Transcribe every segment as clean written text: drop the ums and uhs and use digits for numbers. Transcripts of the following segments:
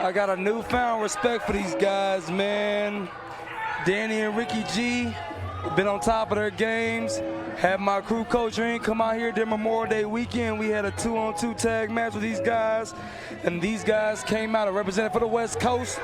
I got a newfound respect for these guys, man. Danny and Ricky G been on top of their games. Had my crew coach Ring come out here during Memorial Day weekend. We had a 2-on-2 tag match with these guys, and these guys came out and represented for the West Coast,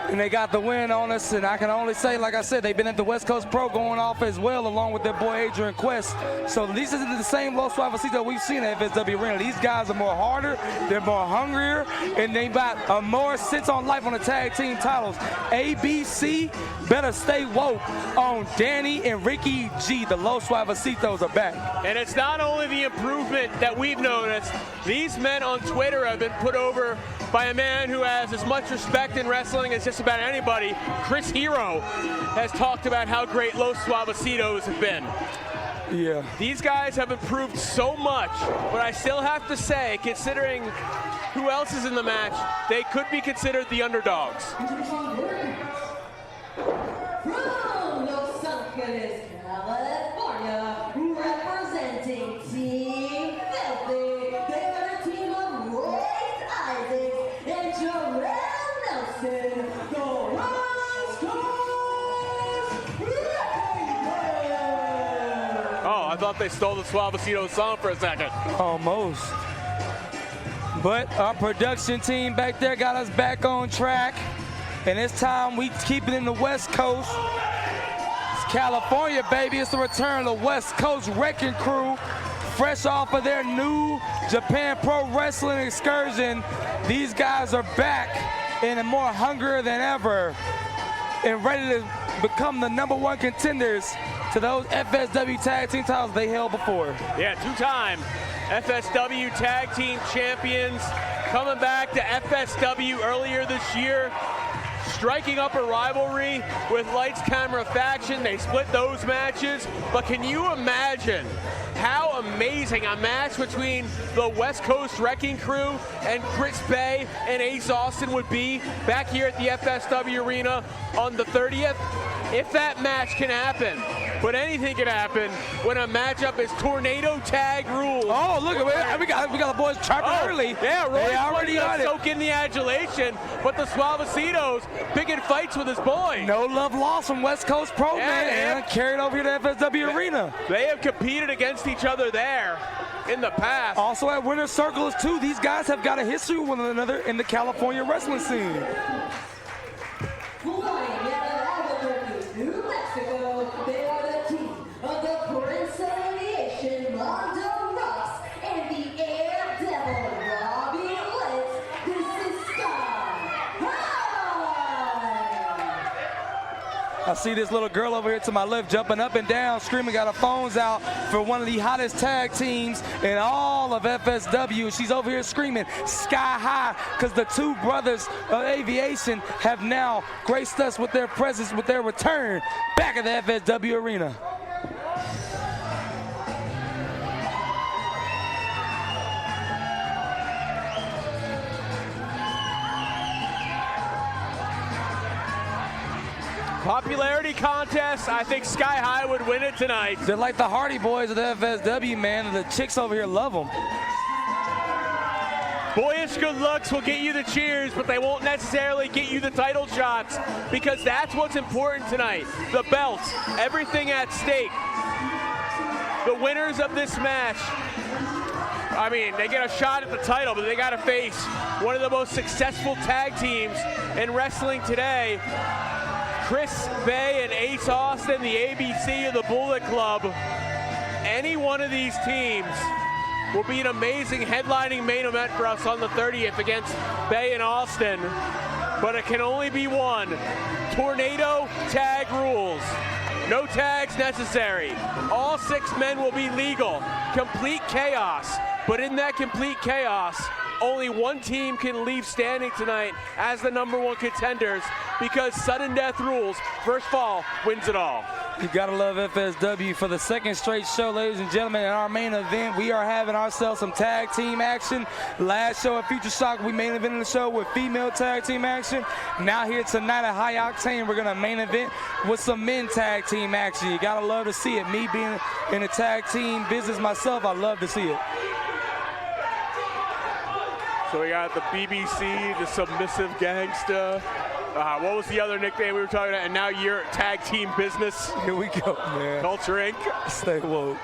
and they got the win on us. And I can only say, like I said, they've been at the West Coast Pro going off as well, along with their boy Adrian Quest. So these isn't the same Los Suavecitos we've seen at FSW Arena. These guys are more harder, they're more hungrier, and they got a more sense on life on the tag team titles. ABC better stay woke on Danny and Ricky G. The Los Suavecitos are back. And it's not only the improvement that we've noticed. These men on Twitter have been put over by a man who has as much respect in wrestling as just about anybody. Chris Hero has talked about how great Los Suavecitos have been. Yeah. These guys have improved so much, but I still have to say, considering who else is in the match, they could be considered the underdogs. From Los Angeles, California, representing Team Filthy, they are the team of Royce Isaacs and Jarrell Nelson, the West Coast Wrecking Crew. Oh, I thought they stole the Suavecitos song for a second. Almost. But our production team back there got us back on track. And this time we keep it in the West Coast. It's California, baby. It's the return of the West Coast Wrecking Crew. Fresh off of their new Japan Pro Wrestling excursion, these guys are back and more hungrier than ever and ready to become the #1 contenders to those FSW tag team titles they held before. Yeah, two-time FSW tag team champions coming back to FSW earlier this year, striking up a rivalry with Lights Camera Faction. They split those matches, but can you imagine how amazing a match between the West Coast Wrecking Crew and Chris Bay and Ace Austin would be back here at the FSW Arena on the 30th? If that match can happen, but anything can happen when a matchup is tornado tag rules. Oh, look at it. We got the boys trapping early. Yeah, Roy already on it. Soak in the adulation, but the Suavecitos picking fights with his boy. No love lost from West Coast Pro, man, and carried over here to FSW Arena. They have competed against each other there in the past. Also at Winner's Circles, too. These guys have got a history with one another in the California wrestling scene. New Mexico, they are the team of the Prince Aviation, Mondo Ross, and the Air Devil, Robbie Litz. This is Sky High. I see this little girl over here to my left jumping up and down, screaming, got her phones out for one of the hottest tag teams in all of FSW. She's over here screaming Sky High because the two brothers of aviation have now graced us with their presence, with their return back at the FSW Arena. Popularity contest, I think Sky High would win it tonight. They're like the Hardy Boys of the FSW, man, and the chicks over here love them. Boyish good looks will get you the cheers, but they won't necessarily get you the title shots, because that's what's important tonight. The belts, everything at stake. The winners of this match, I mean, they get a shot at the title, but they got to face one of the most successful tag teams in wrestling today. Chris Bay and Ace Austin, the ABC of the Bullet Club. Any one of these teams will be an amazing headlining main event for us on the 30th against Bay and Austin, but it can only be one. Tornado tag rules. No tags necessary. All 6 men will be legal. Complete chaos. But in that complete chaos, only one team can leave standing tonight as the #1 contenders, because sudden death rules. First fall wins it all. You gotta love FSW. For the second straight show, ladies and gentlemen, in our main event, we are having ourselves some tag team action. Last show at Future Shock, we main evented the show with female tag team action. Now here tonight at High Octane, we're gonna main event with some men tag team action. You gotta love to see it. Me being in the tag team business myself, I love to see it. So we got the BBC, the submissive gangsta. What was the other nickname we were talking about? And now you're tag team business. Here we go, man. Culture Inc. Stay woke.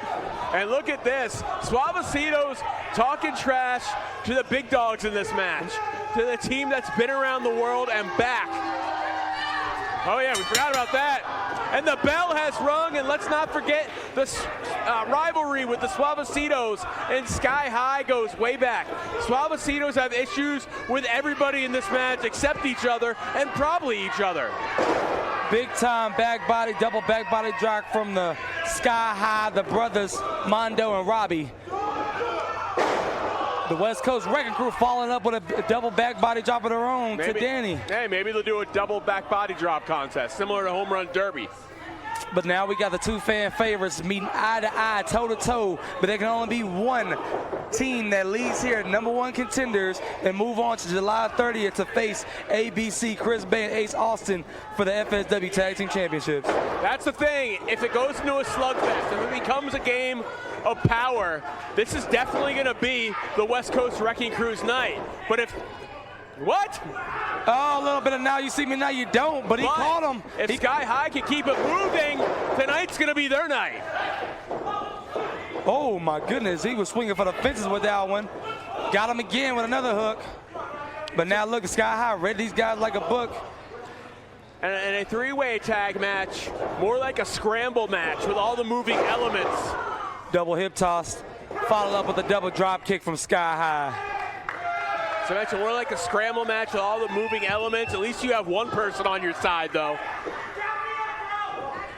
And look at this. Suavecitos talking trash to the big dogs in this match. To the team that's been around the world and back. Oh yeah, we forgot about that. And the bell has rung, and let's not forget the rivalry with the Suavecitos and Sky High goes way back. Suavecitos have issues with everybody in this match except each other and probably each other. Big time back body, double back body drop from the Sky High, the brothers Mondo and Robbie. The West Coast Wrecking Crew following up with a double back body drop of their own to Danny. Hey, maybe they'll do a double back body drop contest, similar to Home Run Derby. But now we got the two fan favorites meeting eye to eye, toe to toe. But there can only be one team that leads here, #1 contenders, and move on to July 30th to face ABC, Chris Bay, and Ace Austin for the FSW Tag Team Championships. That's the thing. If it goes into a slugfest, if it becomes a game of power, this is definitely going to be the West Coast Wrecking Crew's night. But if what? Oh, a little bit of now you see me, now you don't, but he caught him. If Sky High can keep it moving, tonight's going to be their night. Oh, my goodness. He was swinging for the fences with that one. Got him again with another hook. But now look at Sky High. Read these guys like a book. And a three-way tag match, more like a scramble match with all the moving elements. Double hip toss, followed up with a double drop kick from Sky High. So that's more like a scramble match with all the moving elements. At least you have one person on your side, though.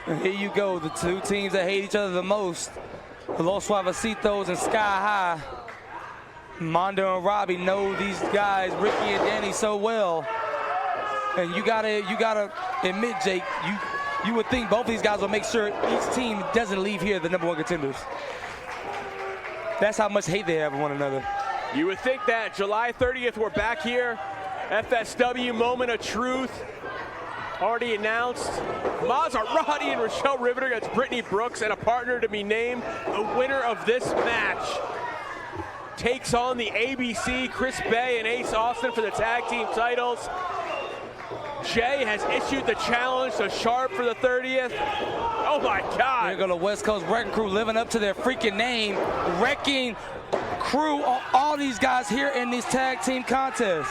And here you go, the two teams that hate each other the most. The Los Suavecitos and Sky High. Mondo and Robbie know these guys, Ricky and Danny, so well. And you gotta admit, Jake, you would think both these guys will make sure each team doesn't leave here the #1 contenders. That's how much hate they have for one another. You would think that. July 30th, we're back here. FSW Moment of Truth. Already announced. Maserati and Rochelle Riveter against Brittany Brooks, and a partner to be named. The winner of this match takes on the ABC, Chris Bay and Ace Austin for the tag team titles. Jay has issued the challenge to Sharp for the 30th. Oh my God. Here go the West Coast Wrecking Crew living up to their freaking name. Wrecking Crew, all these guys here in this tag team contest.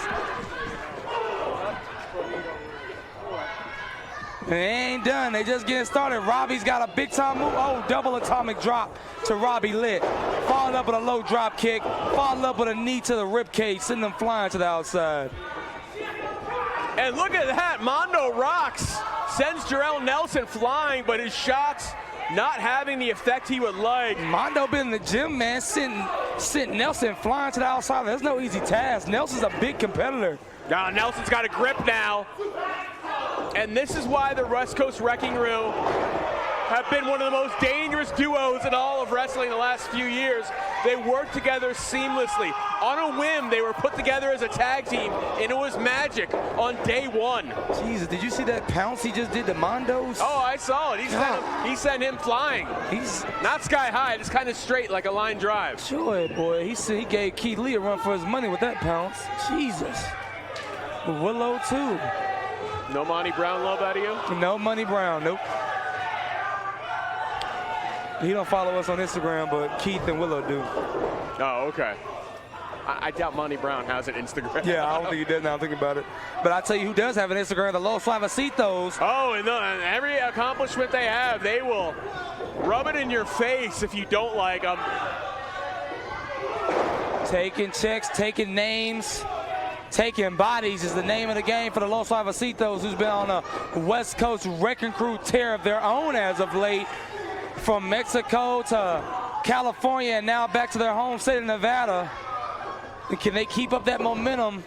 And they ain't done, they just getting started. Robbie's got a big time move. Oh, double atomic drop to Robbie Lit. Followed up with a low drop kick. Followed up with a knee to the rib cage, sending them flying to the outside. And look at that, Mondo rocks. Sends Jarrell Nelson flying, but his shots not having the effect he would like. Mondo been in the gym, man, sent Nelson flying to the outside. That's no easy task. Nelson's a big competitor. Now Nelson's got a grip now. And this is why the West Coast Wrecking Crew have been one of the most dangerous duos in all of wrestling the last few years. They work together seamlessly. On a whim, they were put together as a tag team, and it was magic on day one. Jesus, did you see that pounce he just did to Mondo's? Oh, I saw it. He sent him flying. He's not sky high, just kind of straight like a line drive. Sure, boy. He gave Keith Lee a run for his money with that pounce. Jesus. Willow, too. No Monty Brown love out of you? No Money Brown, nope. He don't follow us on Instagram, but Keith and Willow do. Oh, okay. I doubt Monty Brown has an Instagram. Yeah, I don't think he does now I'm thinking about it. But I tell you who does have an Instagram, the Los Suavecitos. Oh, and every accomplishment they have, they will rub it in your face if you don't like them. Taking checks, taking names. Taking bodies is the name of the game for the Los Suavecitos, who's been on a West Coast Wrecking Crew tear of their own as of late. From Mexico to California and now back to their home state of Nevada. And can they keep up that momentum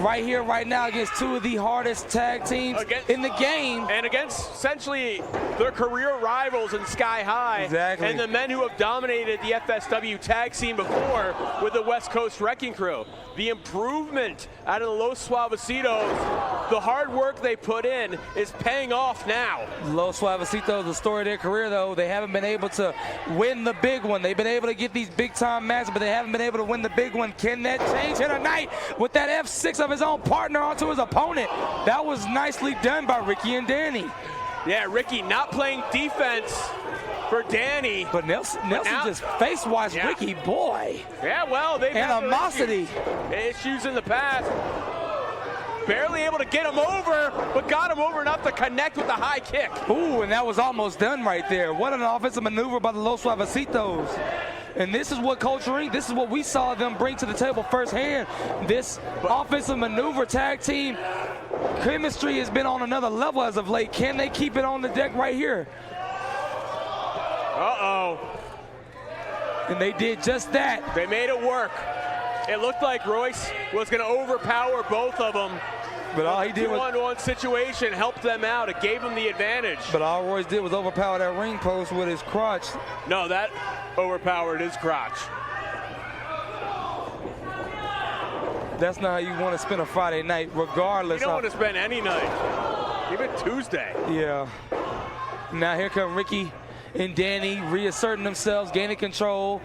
right here, right now against two of the hardest tag teams in the game? And against essentially their career rivals in Sky High. Exactly. And the men who have dominated the FSW tag scene before with the West Coast Wrecking Crew. The improvement out of the Los Suavecitos, the hard work they put in is paying off now. Los Suavecitos, the story of their career, though, they haven't been able to win the big one. They've been able to get these big-time matches, but they haven't been able to win the big one. Can that change here tonight with that F6 of his own partner onto his opponent? That was nicely done by Ricky and Danny. Yeah, Ricky not playing defense for Danny. But Nelson just face-washed Ricky, boy. Yeah, well, they've had animosity issues in the past. Barely able to get him over, but got him over enough to connect with the high kick. Ooh, and that was almost done right there. What an offensive maneuver by the Los Suavecitos. And this is what Coach Ring, this is what we saw them bring to the table firsthand. This offensive maneuver tag team chemistry has been on another level as of late. Can they keep it on the deck right here? Uh-oh. And they did just that. They made it work. It looked like Royce was going to overpower both of them. But all he did was 2-on-1 situation, helped them out. It gave them the advantage. But all Royce did was overpower that ring post with his crotch. No, that overpowered his crotch. That's not how you want to spend a Friday night, regardless. You don't want to spend any night, even Tuesday. Yeah. Now here come Ricky and Danny reasserting themselves, gaining control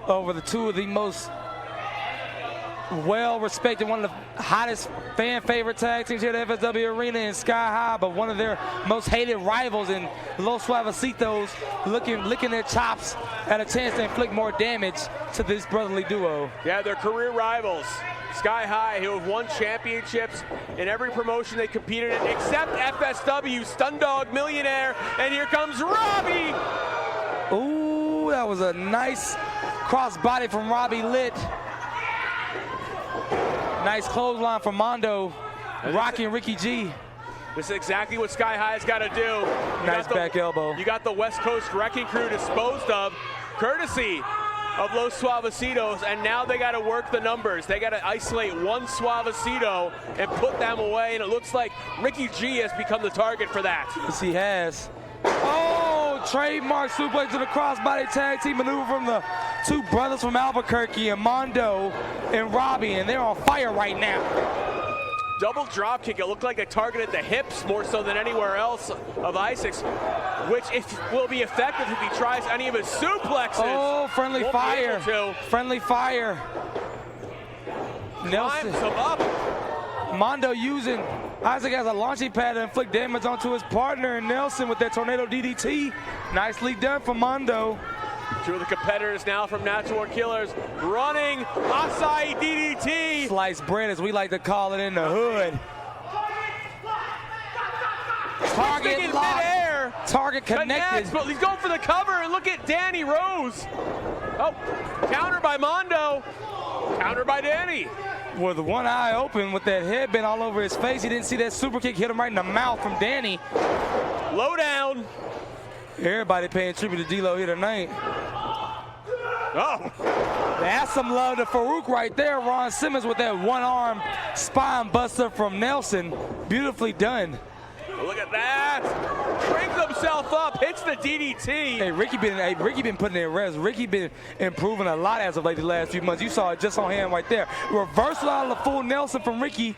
over the two of the most well-respected, one of the hottest fan-favorite tag teams here at the FSW Arena in Sky High, but one of their most hated rivals in Los Suavecitos licking their chops at a chance to inflict more damage to this brotherly duo. Yeah, they're career rivals. Sky High, who have won championships in every promotion they competed in, except FSW, Stundog Millionaire, and here comes Robbie! Ooh, that was a nice crossbody from Robbie Litt. Nice clothesline from Mondo, rocking Ricky G. This is exactly what Sky High's got to do. Nice back elbow. You got the West Coast Wrecking Crew disposed of, courtesy of Los Suavecitos, and now they got to work the numbers. They got to isolate one Suavecito and put them away, and it looks like Ricky G has become the target for that. Yes, he has. Oh, trademark suplex to the crossbody tag team maneuver from the two brothers from Albuquerque, and Mondo and Robbie, and they're on fire right now. Double drop kick. It looked like they targeted the hips more so than anywhere else of Isaac's, which will be effective if he tries any of his suplexes. Oh, friendly fire. Friendly fire. Nelson. Climbs him up. Mondo using Isaac as a launching pad to inflict damage onto his partner, and Nelson with that tornado DDT. Nicely done for Mondo. Two of the competitors now from Natural Killers running Acai DDT. Sliced bread, as we like to call it in the hood. Target locked. Target connected. But he's going for the cover, and look at Danny Rose. Oh, counter by Mondo. Counter by Danny. With one eye open with that headband all over his face. He didn't see that super kick hit him right in the mouth from Danny. Low down. Everybody paying tribute to D-Lo here tonight. Oh. That's some love to Farouk right there. Ron Simmons with that one-arm spine buster from Nelson. Beautifully done. Look at that. Brings himself up, hits the DDT. Hey, Ricky been putting in reps. Ricky been improving a lot as of late the last few months. You saw it just on hand right there. Reversal out of the full Nelson from Ricky,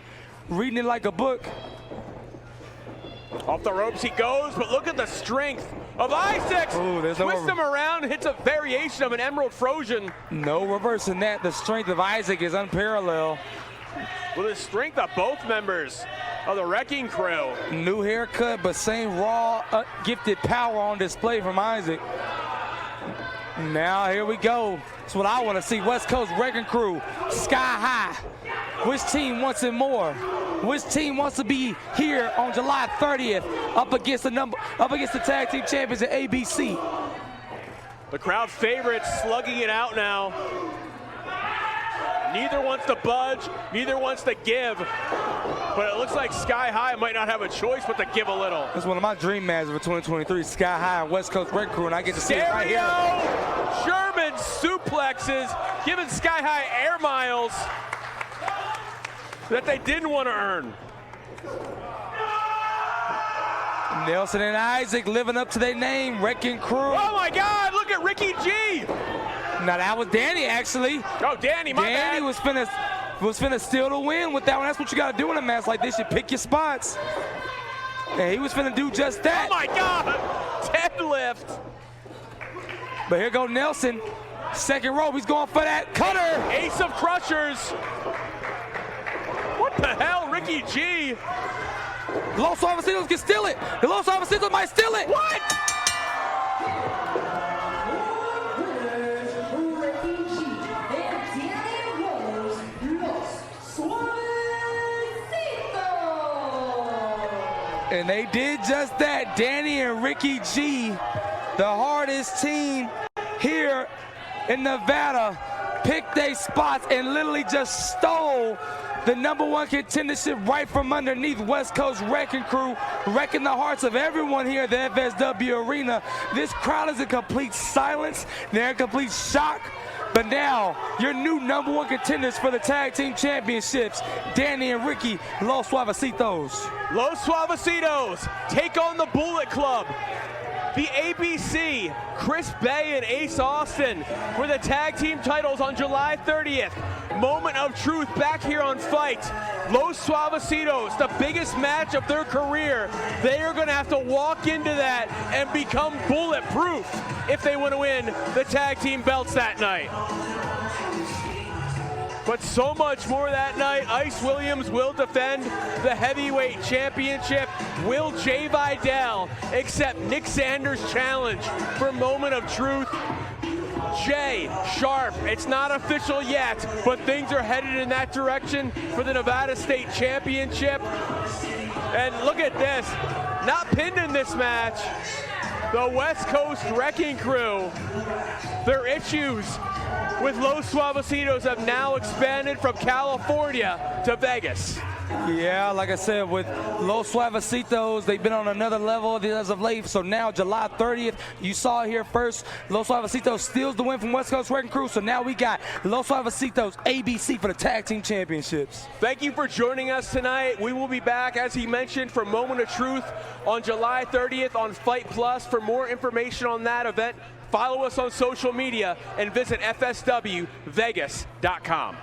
reading it like a book. Off the ropes he goes, but look at the strength of Isaac. Twists him around, hits a variation of an Emerald Frozen. No reversing that. The strength of Isaac is unparalleled. With the strength of both members of the Wrecking Crew. New haircut, but same raw, gifted power on display from Isaac. Now here we go. That's what I want to see. West Coast Wrecking Crew, Sky High. Which team wants it more? Which team wants to be here on July 30th up against the tag team champions at ABC? The crowd favorites slugging it out now. Neither wants to budge, neither wants to give. But it looks like Sky High might not have a choice but to give a little. That's one of my dream matches for 2023, Sky High and West Coast Wrecking Crew, and I get to see it right here. Sherman suplexes, giving Sky High air miles that they didn't want to earn. Nelson and Isaac living up to their name, Wrecking Crew. Oh my God, look at Ricky G. Now that was Danny actually. Oh, Danny, my bad. Danny was finna steal the win with that one. That's what you gotta do in a match like this. You pick your spots. And he was finna do just that. Oh my God, deadlift. But here go Nelson. Second rope, he's going for that cutter. Ace of crushers. What the hell, Ricky G? Los Suavecitos can steal it. The Los Suavecitos might steal it. What? And they did just that. Danny and Ricky G, the hardest team here in Nevada, picked their spots and literally just stole the #1 contendership right from underneath West Coast Wrecking Crew, wrecking the hearts of everyone here at the FSW Arena. This crowd is in complete silence. They're in complete shock. But now, your new #1 contenders for the Tag Team Championships, Danny and Ricky, Los Suavecitos. Los Suavecitos take on the Bullet Club. The ABC, Chris Bay and Ace Austin for the tag team titles on July 30th. Moment of truth back here on Fight. Los Suavecitos, the biggest match of their career. They are going to have to walk into that and become bulletproof if they want to win the tag team belts that night. But so much more that night. Ice Williams will defend the heavyweight championship. Will Jay Vidal accept Nick Sanders' challenge for Moment of Truth? Jay Sharp, it's not official yet, but things are headed in that direction for the Nevada State Championship. And look at this, not pinned in this match, the West Coast Wrecking Crew. Their issues with Los Suavecitos have now expanded from California to Vegas. Yeah, like I said, with Los Suavecitos, they've been on another level as of late. So now, July 30th, you saw it here first. Los Suavecitos steals the win from West Coast Wrecking Crew. So now we got Los Suavecitos ABC for the Tag Team Championships. Thank you for joining us tonight. We will be back, as he mentioned, for Moment of Truth on July 30th on Fight Plus. For more information on that event, follow us on social media and visit FSWVegas.com.